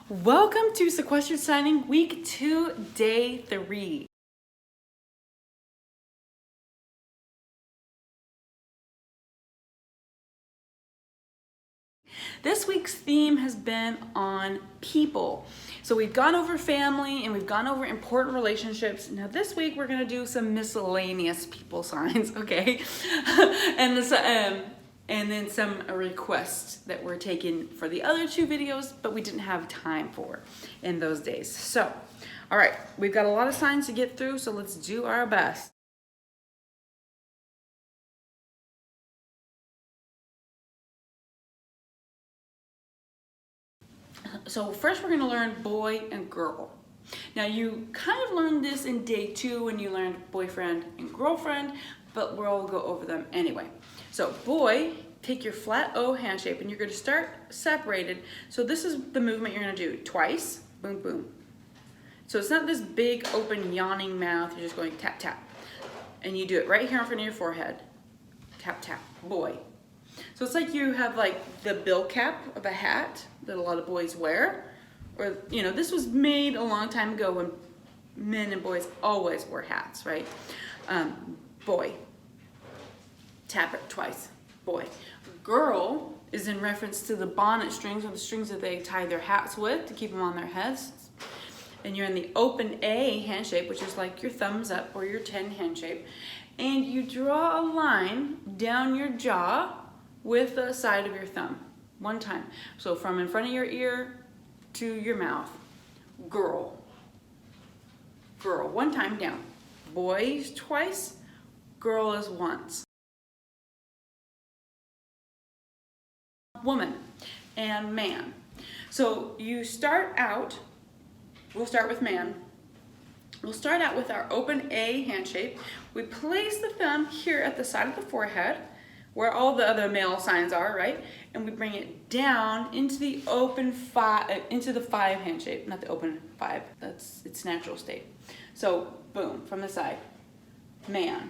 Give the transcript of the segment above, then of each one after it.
Welcome to Sequestered Signing Week 2, Day 3. This week's theme has been on people. So we've gone over family and we've gone over important relationships. Now this week we're going to do some miscellaneous people signs, okay? And then some requests that were taken for the other two videos, but we didn't have time for in those days. So, all right, we've got a lot of signs to get through, so let's do our best. So first we're going to learn boy and girl. Now you kind of learned this in day 2 when you learned boyfriend and girlfriend, but we'll go over them anyway. So boy, take your flat O hand shape and you're going to start separated. So this is the movement you're going to do twice, boom, boom. So it's not this big open yawning mouth, you're just going tap, tap. And you do it right here in front of your forehead. Tap, tap, boy. So it's like you have like the bill cap of a hat that a lot of boys wear. Or, you know, this was made a long time ago when men and boys always wore hats, right? Boy. Tap it twice. Boy. Girl is in reference to the bonnet strings or the strings that they tie their hats with to keep them on their heads. And you're in the open A hand shape, which is like your thumbs up or your 10 hand shape. And you draw a line down your jaw with the side of your thumb. One time. So from in front of your ear to your mouth. Girl. Girl. One time down. Boy is twice. Girl is once. Woman and man. So you start out, we'll start with man. We'll start out with our open A hand shape. We place the thumb here at the side of the forehead where all the other male signs are, right? And we bring it down into the open 5, into the 5 hand shape, not the open 5. That's its natural state. So boom, from the side. Man.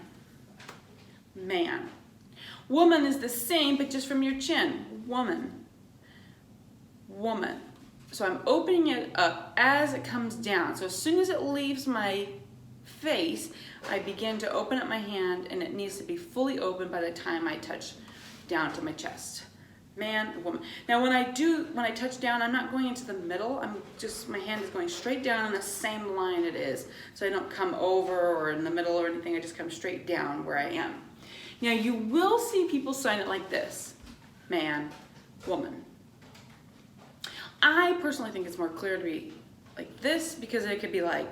Man. Woman is the same, but just from your chin. Woman. Woman. So I'm opening it up as it comes down. So as soon as it leaves my face, I begin to open up my hand and it needs to be fully open by the time I touch down to my chest. Man, woman. Now when I touch down, I'm not going into the middle. My hand is going straight down on the same line it is. So I don't come over or in the middle or anything. I just come straight down where I am. Now you will see people sign it like this. Man, woman. I personally think it's more clear to be like this because it could be like,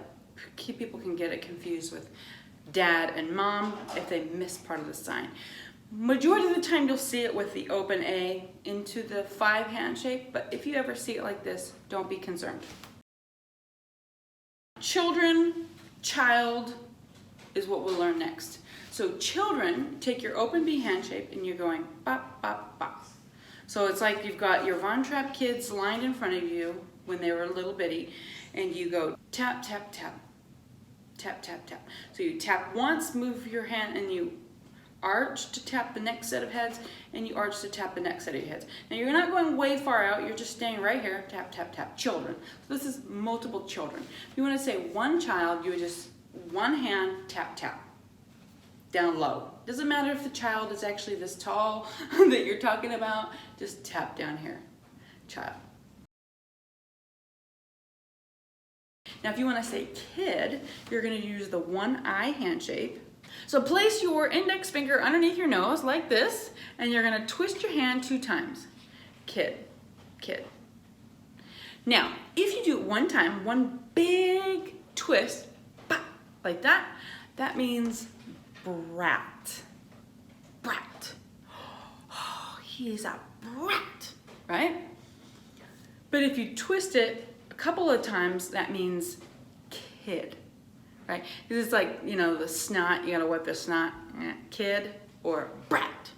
people can get it confused with dad and mom if they miss part of the sign. Majority of the time you'll see it with the open A into the 5 hand shape, but if you ever see it like this, don't be concerned. Children, child is what we'll learn next. So children, take your open B hand shape and you're going bop, bop, bop. So it's like you've got your Von Trapp kids lined in front of you when they were little bitty, and you go tap, tap, tap, tap, tap, tap. So you tap once, move your hand, and you arch to tap the next set of heads, and you arch to tap the next set of your heads. Now you're not going way far out, you're just staying right here, tap, tap, tap, children. So this is multiple children. If you want to say one child, you would just one hand, tap, tap. Down low. Doesn't matter if the child is actually this tall that you're talking about, just tap down here. Child. Now if you want to say kid, you're going to use the 1 eye hand shape. So place your index finger underneath your nose like this, and you're going to twist your hand 2 times. Kid, kid. Now, if you do it one time, one big twist, like that, that means brat. Brat. Oh, he's a brat, right? But if you twist it a couple of times, that means kid, right? Because it's like, you know, the snot, you gotta wipe the snot, kid or brat.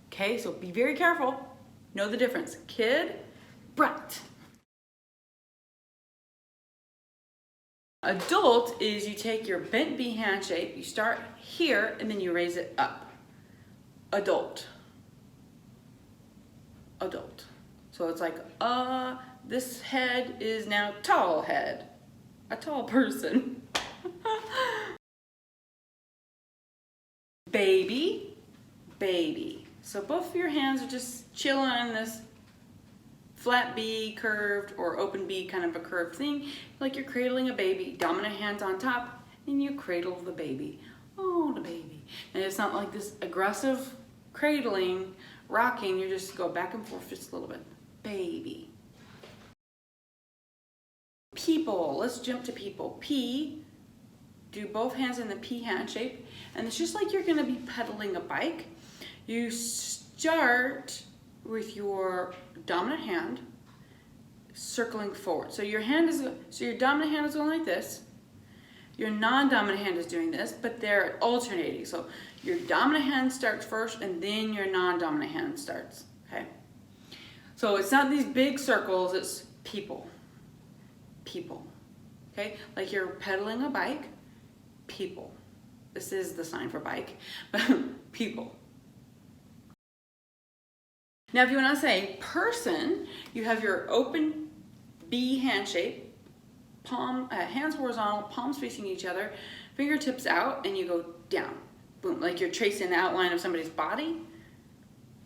Okay, so be very careful. Know the difference. Kid, brat. Adult is you take your bent B hand shape, you start here, and then you raise it up. Adult. Adult. So it's like this head is now tall head, a tall person. Baby, baby. So both of your hands are just chilling in this flat B, curved, or open B, kind of a curved thing, like you're cradling a baby. Dominant hand's on top, and you cradle the baby. Oh, the baby. And it's not like this aggressive cradling, rocking, you just go back and forth just a little bit. Baby. People, let's jump to people. P, do both hands in the P hand shape, and it's just like you're gonna be pedaling a bike. You start with your dominant hand circling forward. So your dominant hand is going like this. Your non-dominant hand is doing this, but they're alternating. So your dominant hand starts first, and then your non-dominant hand starts, okay? So it's not these big circles, it's people, people, okay? Like you're pedaling a bike, people. This is the sign for bike, but people. Now, if you want to say person, you have your open B hand shape, palm, hands horizontal, palms facing each other, fingertips out, and you go down. Boom, like you're tracing the outline of somebody's body.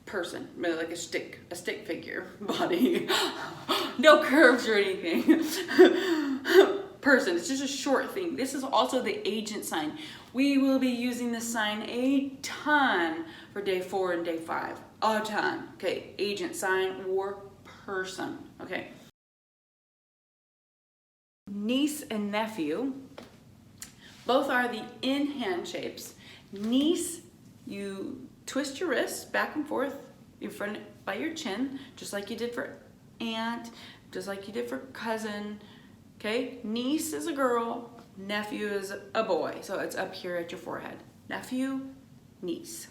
Person, like a stick figure body. No curves or anything. Person, it's just a short thing. This is also the agent sign. We will be using this sign a ton for day 4 and day 5. A ton. Okay, agent sign or person. Okay. Niece and nephew, both are the in hand shapes. Niece, you twist your wrists back and forth in front by your chin, just like you did for aunt, just like you did for cousin. Okay, niece is a girl, nephew is a boy. So it's up here at your forehead. Nephew, niece.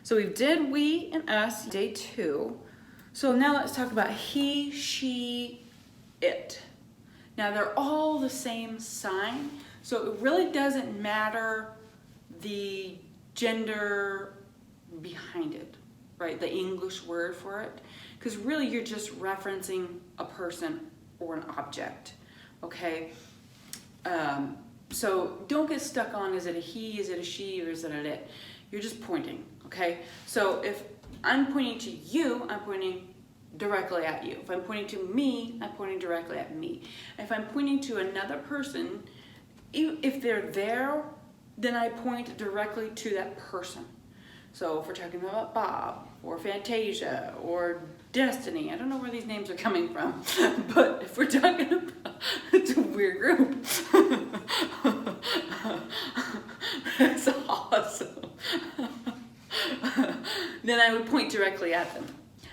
So we did we and us, day 2. So now let's talk about he, she, it. Now they're all the same sign, so it really doesn't matter the gender behind it, right? The English word for it, because really you're just referencing a person or an object, okay? So don't get stuck on, is it a he, is it a she, or is it an it? You're just pointing, okay? So if I'm pointing to you, I'm pointing directly at you. If I'm pointing to me, I'm pointing directly at me. If I'm pointing to another person, if they're there, then I point directly to that person. So if we're talking about Bob, or Fantasia, or Destiny, I don't know where these names are coming from, but if we're talking about, it's a weird group. That's awesome. Then I would point directly at them.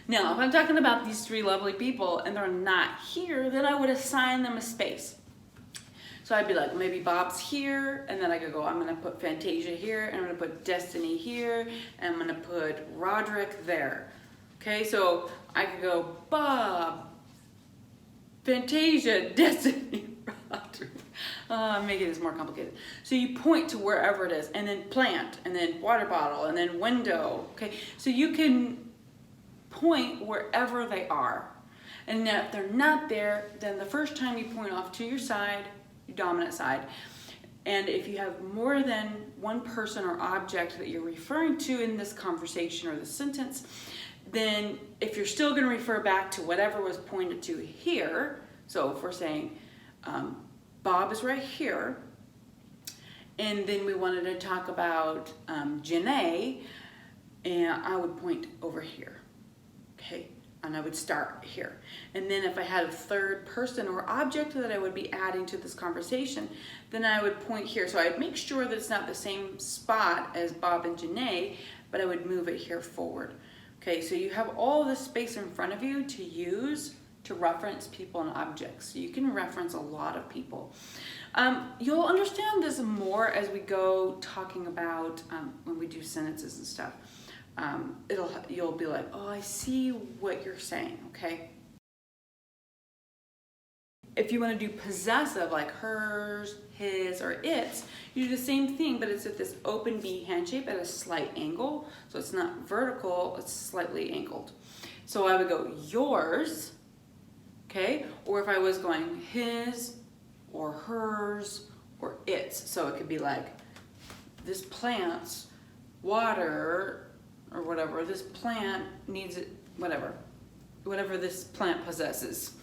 Now, if I'm talking about these 3 lovely people and they're not here, then I would assign them a space. So I'd be like, maybe Bob's here, and then I could go, I'm gonna put Fantasia here, and I'm gonna put Destiny here, and I'm gonna put Roderick there. Okay, so I could go Bob, Fantasia, Destiny, Roderick. I'm making this more complicated. So you point to wherever it is, and then plant, and then water bottle, and then window. Okay, so you can point wherever they are. And now if they're not there, then the first time you point off to your side, your dominant side. And if you have more than one person or object that you're referring to in this conversation or the sentence, then if you're still going to refer back to whatever was pointed to here, so if we're saying Bob is right here, and then we wanted to talk about Janae, and I would point over here. Okay, and I would start here. And then if I had a third person or object that I would be adding to this conversation, then I would point here. So I'd make sure that it's not the same spot as Bob and Janae, but I would move it here forward. Okay, so you have all this space in front of you to use to reference people and objects. So you can reference a lot of people. You'll understand this more as we go talking about when we do sentences and stuff. You'll be like, oh, I see what you're saying, okay? If you want to do possessive, like hers, his, or its, you do the same thing, but it's at this open B hand shape at a slight angle. So it's not vertical, it's slightly angled. So I would go yours, okay? Or if I was going his or hers or its. So it could be like, this plant's water or whatever, this plant needs it, whatever this plant possesses.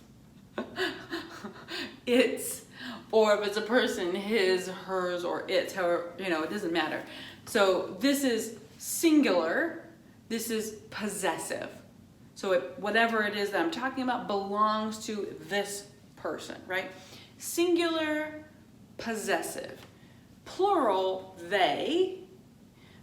Its, or if it's a person, his, hers, or its, however, you know, it doesn't matter. So this is singular, this is possessive. So whatever it is that I'm talking about belongs to this person, right? Singular, possessive. Plural, they.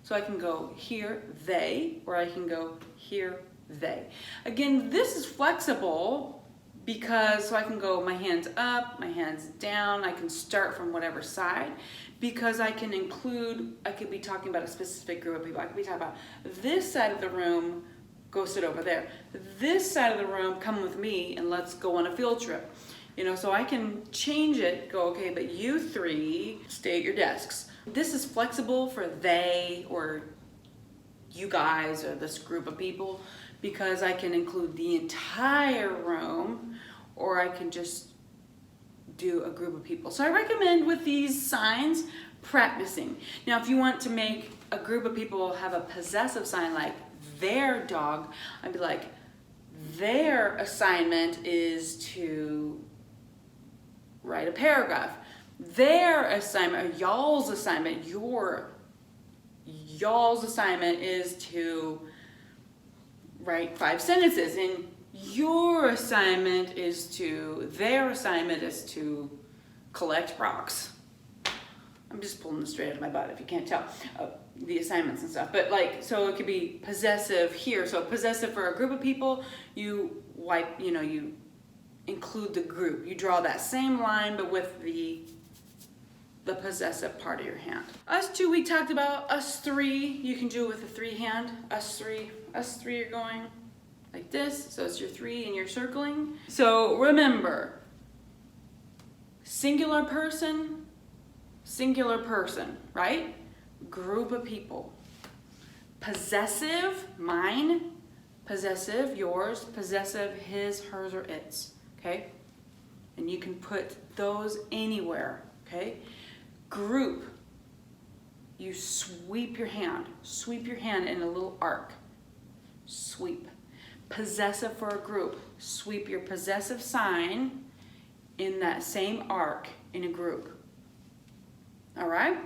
So I can go here, they, or I can go here, they. Again, this is flexible because so I can go my hands up, my hands down. I can start from whatever side because I can include, I could be talking about a specific group of people. I could be talking about this side of the room, go sit over there. This side of the room, come with me and let's go on a field trip. You know, so I can change it, go, okay, but you three stay at your desks. This is flexible for they or you guys or this group of people because I can include the entire room or I can just do a group of people. So I recommend with these signs practicing. Now if you want to make a group of people have a possessive sign like their dog, I'd be like, their assignment is to write a paragraph. Their assignment, or y'all's assignment, y'all's assignment is to write 5 sentences, and their assignment is to collect rocks. I'm just pulling this straight out of my butt if you can't tell, the assignments and stuff. But like, so it could be possessive here. So possessive for a group of people, you include the group. You draw that same line, but with the possessive part of your hand. Us two, we talked about. Us three, you can do it with a 3 hand. Us three are going like this. So it's your 3 and you're circling. So remember, singular person, right? Group of people. Possessive, mine. Possessive, yours. Possessive, his, hers, or its. Okay? And you can put those anywhere. Okay? Group, you sweep your hand in a little arc. Sweep. Possessive for a group, sweep your possessive sign in that same arc in a group. All right?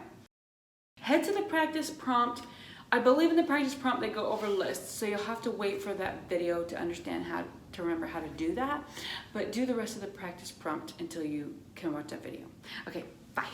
Head to the practice prompt. I believe in the practice prompt they go over lists, so you'll have to wait for that video to understand how to remember how to do that. But do the rest of the practice prompt until you can watch that video. Okay, bye.